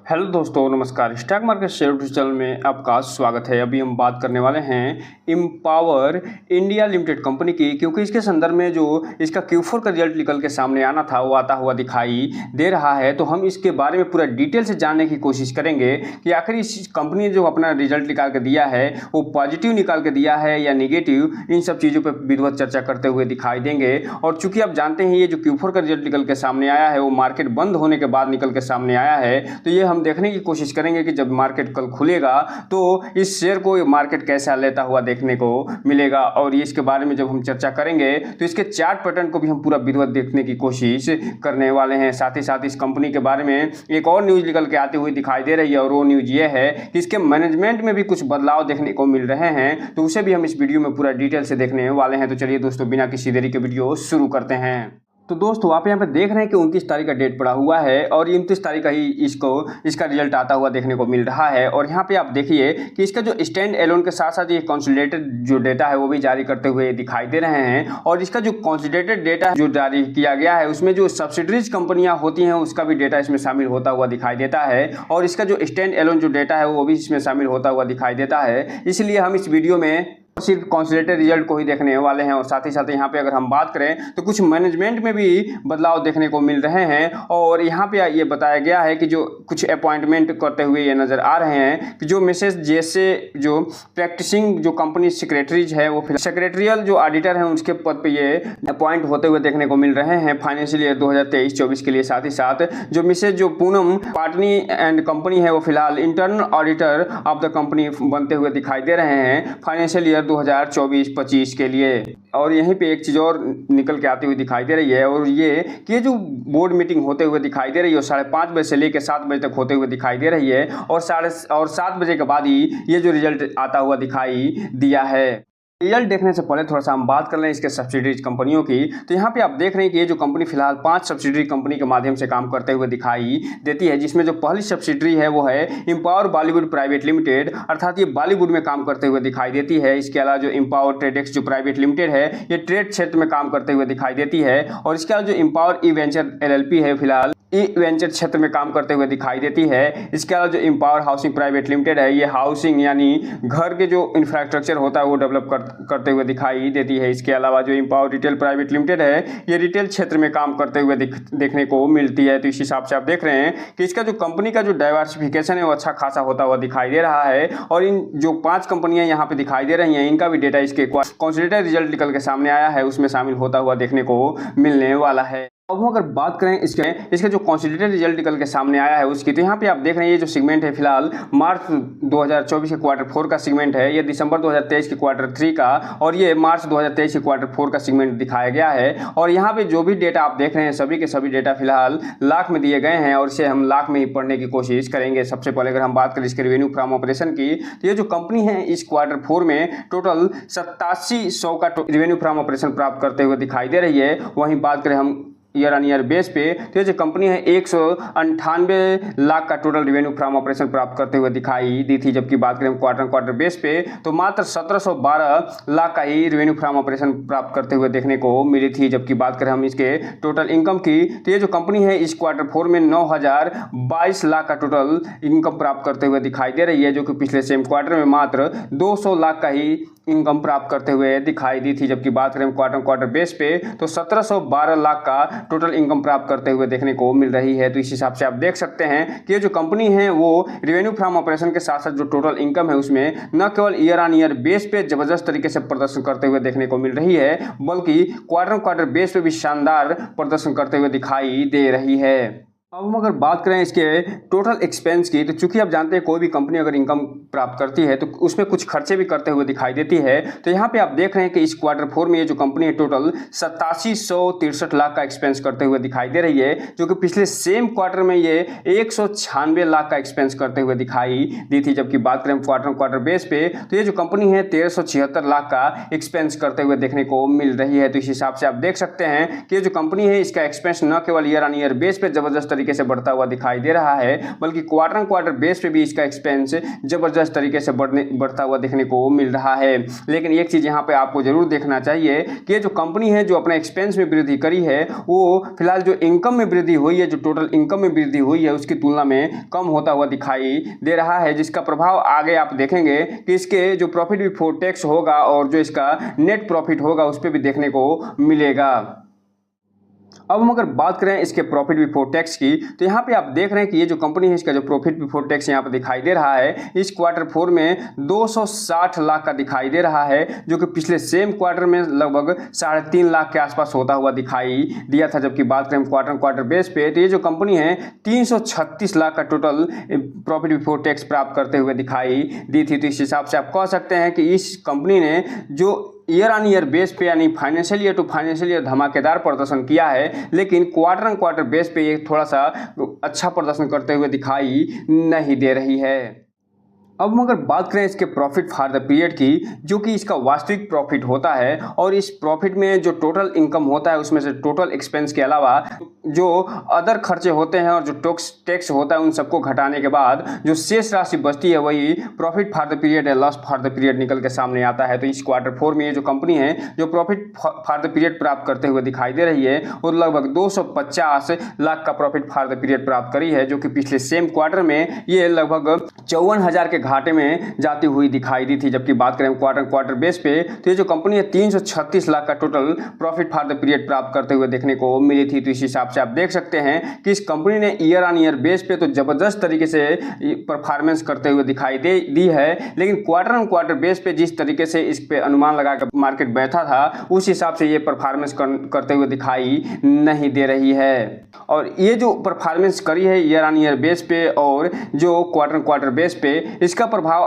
Hello दोस्तों, नमस्कार। Stock market share channel में आपका स्वागत है। अभी हम बात करने वाले हैं एम्पावर इंडिया लिमिटेड कंपनी की, क्योंकि इसके संदर्भ में जो इसका Q4 का रिजल्ट निकल के सामने आना था वो आता हुआ दिखाई दे रहा है। तो हम इसके बारे में पूरा डिटेल से जानने की कोशिश करेंगे कि आखिर इस कंपनी ने जो अपना रिजल्ट निकाल के दिया है वो पॉजिटिव निकाल के दिया है या निगेटिव, इन सब चीज़ों पर विधिवत चर्चा करते हुए दिखाई देंगे। और चूंकि आप जानते हैं ये जो Q4 का रिजल्ट निकल के सामने आया है वो मार्केट बंद होने के बाद निकल के सामने आया है, तो ये हम देखने की कोशिश करेंगे कि जब मार्केट कल खुलेगा तो इस शेयर को मार्केट कैसा लेता हुआ देखने को मिलेगा। और ये इसके बारे में जब हम चर्चा करेंगे तो इसके चार्ट पैटर्न को भी हम पूरा विधिवत देखने की कोशिश करने वाले हैं। साथ ही साथ इस कंपनी के बारे में एक और न्यूज निकल के आती हुई दिखाई दे रही है, और वो न्यूज ये है कि इसके मैनेजमेंट में भी कुछ बदलाव देखने को मिल रहे हैं, तो उसे भी हम इस वीडियो में पूरा डिटेल से देखने वाले हैं। तो चलिए दोस्तों, बिना किसी देरी के वीडियो शुरू करते हैं। तो दोस्तों, आप यहाँ पे देख रहे हैं कि 29 तारीख का डेट पड़ा हुआ है और 29 तारीख का ही इसका रिजल्ट आता हुआ देखने को मिल रहा है। और यहाँ पे आप देखिए कि इसका जो स्टैंड एलोन के साथ साथ ये कंसोलिडेटेड जो डेटा है वो भी जारी करते हुए दिखाई दे रहे हैं। और इसका जो कंसोलिडेटेड डेटा जो जारी किया गया है उसमें जो सब्सिडरीज कंपनियां होती हैं उसका भी डेटा इसमें शामिल होता हुआ दिखाई देता है, और इसका जो स्टैंड एलोन जो डेटा है वो भी इसमें शामिल होता हुआ दिखाई देता है। इसलिए हम इस वीडियो में सिर्फ कंसोलिडेटेड रिजल्ट को ही देखने वाले हैं। और साथ ही साथ यहाँ पे अगर हम बात करें तो कुछ मैनेजमेंट में भी बदलाव देखने को मिल रहे हैं। और यहाँ पे ये बताया गया है कि जो कुछ अपॉइंटमेंट करते हुए ये नज़र आ रहे हैं कि जो मिसेस जैसे जो प्रैक्टिसिंग जो कंपनी सेक्रेटरीज है वो सेक्रेटरियल जो ऑडिटर हैं उसके पद पे ये अपॉइंट होते हुए देखने को मिल रहे हैं फाइनेंशियल ईयर 2023-24 के लिए। साथ ही साथ जो मिसेज जो पूनम पाटनी एंड कंपनी है वो फिलहाल internal auditor of the company बनते हुए दिखाई दे रहे हैं फाइनेंशियल ईयर 2024-25 के लिए। और यहीं पे एक चीज़ और निकल के आती हुई दिखाई दे रही है, और ये कि जो बोर्ड मीटिंग होते हुए दिखाई दे रही है 5:30 बजे से लेकर 7 बजे तक होते हुए दिखाई दे रही है, और 7 बजे के बाद ही ये जो रिजल्ट आता हुआ दिखाई दिया है। रिजल्ट देखने से पहले थोड़ा सा हम बात कर लें इसके सब्सिडरीज कंपनियों की। तो यहाँ पे आप देख रहे हैं कि ये जो कंपनी फिलहाल 5 सब्सिडरी कंपनी के माध्यम से काम करते हुए दिखाई देती है, जिसमें जो पहली सब्सिडरी है वो है एम्पावर बॉलीवुड प्राइवेट लिमिटेड, अर्थात ये बॉलीवुड में काम करते हुए दिखाई देती है। इसके अलावा जो एम्पावर ट्रेडेक्स जो प्राइवेट लिमिटेड है ये ट्रेड क्षेत्र में काम करते हुए दिखाई देती है। और इसके अलावा जो एम्पावर ई वेंचर LLP है फिलहाल ई वेंचर क्षेत्र में काम करते हुए दिखाई देती है। इसके अलावा जो एम्पावर हाउसिंग प्राइवेट लिमिटेड है ये हाउसिंग यानी घर के जो इंफ्रास्ट्रक्चर होता है वो डेवलप करते हुए दिखाई देती है। इसके अलावा जो एम्पावर रिटेल प्राइवेट लिमिटेड है ये रिटेल क्षेत्र में काम करते हुए देखने को मिलती है। तो इस हिसाब से आप देख रहे हैं कि इसका जो कंपनी का जो डाइवर्सिफिकेशन है वो अच्छा खासा होता हुआ दिखाई दे रहा है। और इन जो 5 कंपनियां यहाँ पे दिखाई दे रही हैं इनका भी डेटा इसके कंसोलिडेटेड रिजल्ट निकल के सामने आया है उसमें शामिल होता हुआ देखने को मिलने वाला है। अब हम अगर बात करें इसके जो कंसोलिडेटेड रिजल्ट निकल के सामने आया है उसकी, तो यहाँ पे आप देख रहे हैं ये जो सेगमेंट है फिलहाल मार्च 2024 के क्वार्टर 4 का सेगमेंट है, ये दिसंबर 2023 के क्वार्टर 3 का, और ये मार्च 2023 के क्वार्टर 4 का सेगमेंट दिखाया गया है। और यहाँ पे जो भी डेटा आप देख रहे हैं सभी के सभी डेटा फिलहाल लाख में दिए गए हैं, और इसे हम लाख में ही पढ़ने की कोशिश करेंगे। सबसे पहले अगर हम बात करें इसके रेवेन्यू फ्रॉम ऑपरेशन की, तो ये जो कंपनी है इस क्वार्टर 4 में टोटल 8700 का रेवेन्यू फ्रॉम ऑपरेशन प्राप्त करते हुए दिखाई दे रही है। वहीं बात करें हम ईयर ऑन ईयर बेस पे, तो ये जो कंपनी है 198 लाख का टोटल रेवेन्यू फ्रॉम ऑपरेशन प्राप्त करते हुए दिखाई दी थी। जबकि बात करें क्वार्टर बेस पे तो मात्र 1712 लाख का ही रेवेन्यू फ्रॉम ऑपरेशन प्राप्त करते हुए देखने को मिली थी। जबकि बात करें हम इसके टोटल इनकम की, तो ये जो कंपनी है इस क्वार्टर 4 में 9022 लाख का टोटल इनकम प्राप्त करते हुए दिखाई दे रही है, जो कि पिछले सेम क्वार्टर में मात्र 200 लाख का ही इनकम प्राप्त करते हुए दिखाई दी थी। जबकि बात करें क्वार्टर बेस पे तो 1712 लाख का टोटल इनकम प्राप्त करते हुए देखने को मिल रही है। तो इस हिसाब से आप देख सकते हैं कि ये जो कंपनी है वो रेवेन्यू फ्रॉम ऑपरेशन के साथ साथ जो टोटल इनकम है उसमें न केवल ईयर ऑन ईयर बेस पे जबरदस्त तरीके से प्रदर्शन करते हुए देखने को मिल रही है, बल्कि क्वार्टर बेस पे भी शानदार प्रदर्शन करते हुए दिखाई दे रही है। अब हम अगर बात करें इसके टोटल एक्सपेंस की, तो चूंकि आप जानते हैं कोई भी कंपनी अगर इनकम प्राप्त करती है तो उसमें कुछ खर्चे भी करते हुए दिखाई देती है। तो यहाँ पे आप देख रहे हैं कि इस क्वार्टर 4 में ये जो कंपनी है टोटल 8763 लाख का एक्सपेंस करते हुए दिखाई दे रही है, जो कि पिछले सेम क्वार्टर में ये 196 लाख का एक्सपेंस करते हुए दिखाई दी थी। जबकि बात करें क्वार्टर बेस पे तो ये जो कंपनी है 1376 लाख का एक्सपेंस करते हुए देखने को मिल रही है। तो इस हिसाब से आप देख सकते हैं कि ये जो कंपनी है इसका एक्सपेंस न केवल ईयर ऑन ईयर बेस पे जबरदस्त तरीके से बढ़ता हुआ दिखाई दे रहा है, बल्कि क्वार्टर क्वार्टर बेस पे भी इसका एक्सपेंस जबरदस्त तरीके से बढ़ता हुआ देखने को मिल रहा है। लेकिन एक चीज़ यहाँ पे आपको जरूर देखना चाहिए कि ये जो कंपनी है जो अपने एक्सपेंस में वृद्धि करी है, वो फिलहाल जो इनकम में वृद्धि हुई है, जो टोटल इनकम में वृद्धि हुई है, उसकी तुलना में कम होता हुआ दिखाई दे रहा है, जिसका प्रभाव आगे आप देखेंगे कि इसके जो प्रॉफिट बिफोर टैक्स होगा और जो इसका नेट प्रॉफिट होगा उस पर भी देखने को मिलेगा। अब हम अगर बात करें इसके प्रॉफिट बिफोर टैक्स की, तो यहाँ पे आप देख रहे हैं कि ये जो कंपनी है इसका जो प्रॉफिट बिफोर टैक्स यहाँ पे दिखाई दे रहा है, इस क्वार्टर 4 में 260 लाख का दिखाई दे रहा है, जो कि पिछले सेम क्वार्टर में लगभग 3.5 लाख के आसपास होता हुआ दिखाई दिया था। जबकि बात करें क्वार्टर बेस पे, तो ये जो कंपनी है 336 लाख का टोटल प्रॉफिट बिफोर टैक्स प्राप्त करते हुए दिखाई दी थी। तो इस हिसाब से आप कह सकते हैं कि इस कंपनी ने जो ईयर ऑन ईयर बेस पे यानी financial year to financial year धमाकेदार प्रदर्शन किया है, लेकिन क्वार्टर बेस पे ये थोड़ा सा अच्छा प्रदर्शन करते हुए दिखाई नहीं दे रही है। अब हम अगर बात करें इसके प्रॉफिट फॉर द पीरियड की, जो कि इसका वास्तविक प्रॉफिट होता है, और इस प्रॉफिट में जो टोटल इनकम होता है उसमें से टोटल एक्सपेंस के अलावा जो अदर खर्चे होते हैं और जो टैक्स होता है उन सबको घटाने के बाद जो शेष राशि बचती है वही प्रॉफिट फॉर द पीरियड या लॉस फॉर द पीरियड निकल के सामने आता है। तो इस क्वार्टर 4 में ये जो कंपनी है जो प्रॉफिट फॉर द पीरियड प्राप्त करते हुए दिखाई दे रही है, वो लगभग 250 लाख का प्रॉफिट फॉर द पीरियड प्राप्त करी है, जो कि पिछले सेम क्वार्टर में ये लगभग 54,000 के घाटे में जाती हुई दिखाई दी थी। जबकि बात करें क्वार्टर बेस पे, तो ये जो कंपनी है 336 लाख का total profit for the period प्राप्त करते हुए देखने को मिली थी। तो इस हिसाब से आप देख सकते हैं कि इस कंपनी ने ईयर ऑन ईयर बेस पे तो जबरदस्त तरीके से परफॉर्मेंस करते हुए दिखाई दी है, लेकिन क्वार्टर बेस पे जिस तरीके से इस पे अनुमान लगा कर मार्केट बैठा था उस हिसाब से ये परफॉर्मेंस करते हुए दिखाई नहीं दे रही है। और ये जो परफॉर्मेंस करी है ईयर ऑन ईयर बेस पे और जो क्वार्टर बेस पे, इसका प्रभाव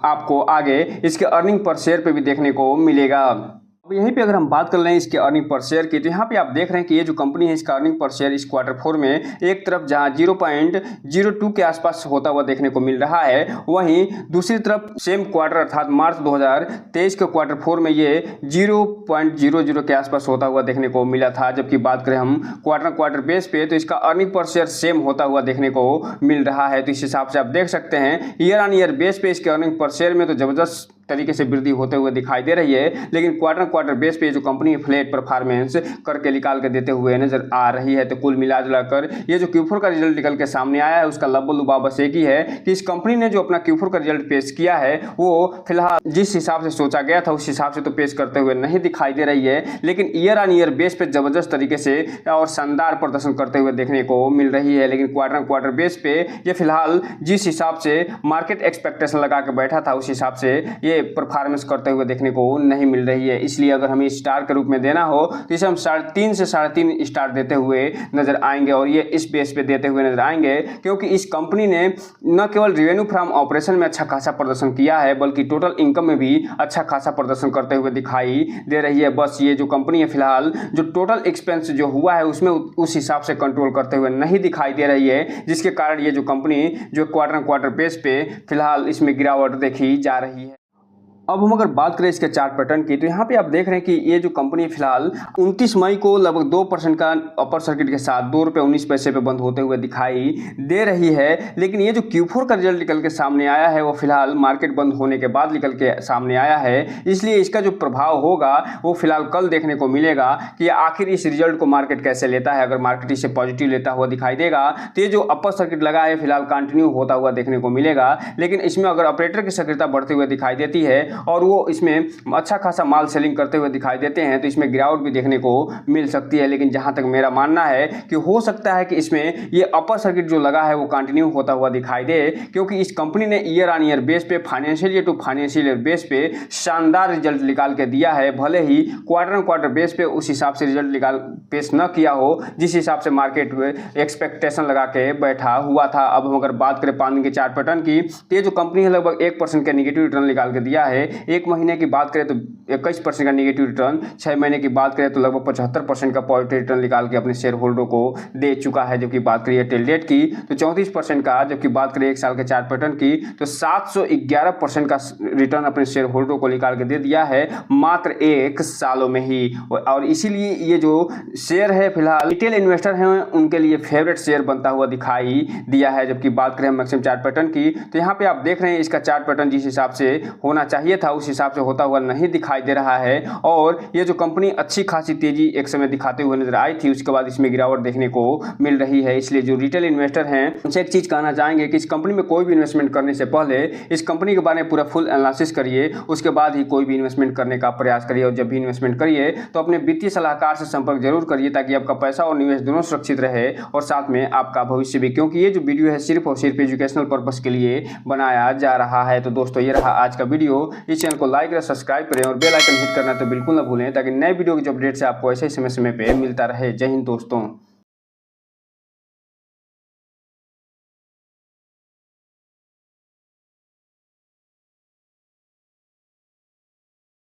आपको आगे इसके अर्निंग पर शेयर पे भी देखने को मिलेगा। अब यहीं पे अगर हम बात कर रहे हैं इसके अर्निंग पर शेयर की, तो यहाँ पे आप देख रहे हैं कि ये जो कंपनी है इसका अर्निंग पर शेयर इस क्वार्टर 4 में एक तरफ जहाँ 0.02 के आसपास होता हुआ देखने को मिल रहा है, वहीं दूसरी तरफ सेम क्वार्टर अर्थात मार्च 2023 के क्वार्टर 4 में ये 0.00 के आसपास होता हुआ देखने को मिला था। जबकि बात करें हम क्वार्टर बेस पे, तो इसका अर्निंग पर शेयर सेम होता हुआ देखने को मिल रहा है। तो इस हिसाब से आप देख सकते हैं ईयर ऑन ईयर बेस पे इसके अर्निंग पर शेयर में तो जबरदस्त तरीके से वृद्धि होते हुए दिखाई दे रही है, लेकिन क्वार्टर बेस पे जो कंपनी फ्लैट परफॉर्मेंस करके निकाल के देते हुए नजर आ रही है। तो कुल मिलाकर ये जो Q4 का रिजल्ट निकल के सामने आया है उसका लब्बो बस एक ही है कि इस कंपनी ने जो अपना Q4 का रिजल्ट पेश किया है वो फिलहाल जिस हिसाब से सोचा गया था उस हिसाब से तो पेश करते हुए नहीं दिखाई दे रही है, लेकिन ईयर ऑन ईयर बेस पे जबरदस्त तरीके से और शानदार प्रदर्शन करते हुए देखने को मिल रही है। लेकिन क्वार्टर बेस पे ये फिलहाल जिस हिसाब से मार्केट एक्सपेक्टेशन लगा के बैठा था उस हिसाब से ये परफॉर्मेंस करते हुए देखने को नहीं मिल रही है। इसलिए अगर हमें स्टार के रूप में देना हो तो इसे हम 3.5 से 3.5 स्टार देते हुए नजर आएंगे, और ये इस बेस पे देते हुए नजर आएंगे क्योंकि इस कंपनी ने न केवल रेवेन्यू फ्रॉम ऑपरेशन में अच्छा खासा प्रदर्शन किया है बल्कि टोटल इनकम में भी अच्छा खासा प्रदर्शन करते हुए दिखाई दे रही है। बस ये जो कंपनी है फिलहाल जो टोटल एक्सपेंस जो हुआ है उसमें उस हिसाब से कंट्रोल करते हुए नहीं दिखाई दे रही है, जिसके कारण ये जो कंपनी जो क्वार्टर बेस पे फिलहाल इसमें गिरावट देखी जा रही है। अब हम अगर बात करें इसके चार्ट पैटर्न की, तो यहाँ पे आप देख रहे हैं कि ये जो कंपनी फिलहाल 29 मई को लगभग 2% का अपर सर्किट के साथ ₹2.19 पे बंद होते हुए दिखाई दे रही है। लेकिन ये जो Q4 का रिजल्ट निकल के सामने आया है वो फिलहाल मार्केट बंद होने के बाद निकल के सामने आया है, इसलिए इसका जो प्रभाव होगा वो फिलहाल कल देखने को मिलेगा कि आखिर इस रिजल्ट को मार्केट कैसे लेता है। अगर मार्केट इसे पॉजिटिव लेता हुआ दिखाई देगा तो ये जो अपर सर्किट लगा है फिलहाल कंटिन्यू होता हुआ देखने को मिलेगा, लेकिन इसमें अगर ऑपरेटर की सक्रियता बढ़ती हुई दिखाई देती है और वो इसमें अच्छा खासा माल सेलिंग करते हुए दिखाई देते हैं तो इसमें गिरावट भी देखने को मिल सकती है। लेकिन जहां तक मेरा मानना है कि हो सकता है कि इसमें ये अपर सर्किट जो लगा है वो कंटिन्यू होता हुआ दिखाई दे, क्योंकि इस कंपनी ने ईयर ऑन ईयर बेस पे financial year to financial year base पे शानदार रिजल्ट निकाल के दिया है। भले ही क्वार्टर बेस पे उस हिसाब से रिजल्ट निकाल पेश न किया हो जिस हिसाब से मार्केट एक्सपेक्टेशन लगा के बैठा हुआ था। अब हम अगर बात करें 5 दिन के चार्ट पैटर्न की, तो ये जो कंपनी है लगभग 1% के निगेटिव रिटर्न निकाल के दिया है 1 महीने की बात करें तो 21% का नेगेटिव रिटर्न, 6 महीने की बात करें तो लगभग 75% का पॉजिटिव रिटर्न निकाल के अपने शेयर होल्डर को दे चुका है। जबकि बात करिए टिल डेट की तो 34% का, जबकि बात करिए 1 साल के चार्ट पैटर्न की तो 711% का रिटर्न अपने शेयर होल्डर को निकाल के दे दिया है मात्र 1 सालों में ही। और इसीलिए ये जो शेयर है फिलहाल रिटेल इन्वेस्टर हैं उनके लिए फेवरेट शेयर बनता हुआ दिखाई दिया है। जबकि बात करें मैक्सिमम चार्ट पैटर्न की तो यहाँ पे आप देख रहे हैं इसका चार्ट पैटर्न जिस हिसाब से होना चाहिए था उस हिसाब से होता हुआ नहीं दिखाई दे रहा है। और ये जो कंपनी अच्छी खासी तेजी एक समय दिखाते हुए नजर आई थी, उसके बाद इसमें गिरावट देखने को मिल रही है। इसलिए जो रिटेल इन्वेस्टर हैं उनसे एक चीज कहना चाहेंगे कि इस कंपनी में कोई भी इन्वेस्टमेंट करने से पहले इस कंपनी के बारे में पूरा फुल एनालिसिस करिए, उसके बाद ही कोई भी इन्वेस्टमेंट करने का प्रयास करिए। और जब भी इन्वेस्टमेंट करिए तो अपने वित्तीय सलाहकार से संपर्क जरूर करिए ताकि आपका पैसा और निवेश दोनों सुरक्षित रहे और साथ में आपका भविष्य भी, क्योंकि ये जो वीडियो है सिर्फ और सिर्फ एजुकेशनल पर्पस के लिए बनाया जा रहा है। तो दोस्तों ये रहा आज का वीडियो। इस चैनल को लाइक और सब्सक्राइब करें और बेल आइकन हिट करना तो बिल्कुल ना भूलें ताकि नए वीडियो की जो अपडेट्स है आपको ऐसे समय समय पे मिलता रहे। जय हिंद दोस्तों।